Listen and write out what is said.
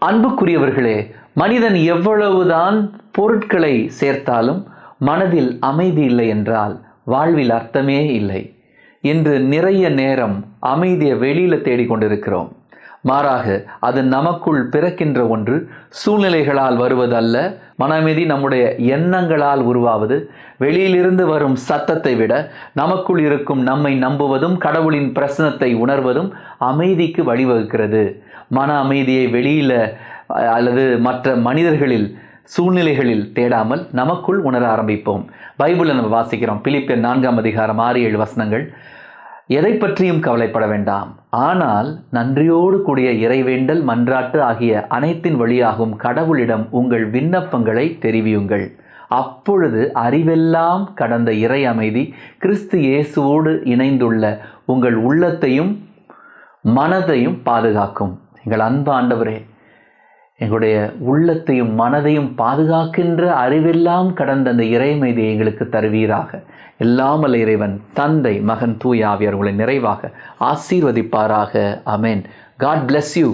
அன்புக்குரியவர்களே, மனிதன் எவ்வளவுதான் பொருட்களை சேர்த்தாலும் மனதில் அமைதி இல்லை என்றால் வாழ்வில் அர்த்தமே இல்லை. இன்று நிறைய நேரம் அமைதியை வெளியில் தேடிக்கொண்டிருக்கிறோம். மாறாக அது நமக்குள் பிறக்கின்ற ஒன்று. சூழ்நிலைகளால் வருவதல்ல. மன அமைதி நம்முடைய எண்ணங்களால் உருவாவது. வெளியிலிருந்து வரும் சத்தத்தை விட நமக்குள் இருக்கும் நம்மை நம்புவதும் கடவுளின் பிரசன்னத்தை உணர்வதும் அமைதிக்கு வழிவகுக்கிறது. மன அமைதியை வெளியில அல்லது மற்ற மனிதர்களில் சூழ்நிலைகளில் தேடாமல் நமக்குள் உணர ஆரம்பிப்போம். பைபிளில் நம்ம வாசிக்கிறோம், பிலிப்பியர் 4 அதிகாரம் 6-7 வசனங்கள். எதை பற்றியும் கவலைப்பட வேண்டாம், ஆனால் நன்றியோடு கூடிய இறைவேண்டல் மன்றாட்டு ஆகிய அனைத்தின் வழியாகும் கடவுளிடம் உங்கள் விண்ணப்பங்களை தெரிவியுங்கள். அப்பொழுது அறிவெல்லாம் கடந்த இறை அமைதி கிறிஸ்து இயேசுவோடு இணைந்துள்ள உங்கள் உள்ளத்தையும் மனதையும் பாதுகாக்கும். எங்கள் அன்பு ஆண்டவரே, எங்களுடைய உள்ளத்தையும் மனதையும் பாதுகாக்கின்ற அறிவெல்லாம் கடந்த அந்த இறைமைதியை எங்களுக்கு தருவீராக. எல்லாம் வல்ல இறைவன் தந்தை, மகன், தூய ஆவியார் உங்களை நிறைவாக ஆசீர்வதிப்பாராக. ஆமென். God bless you.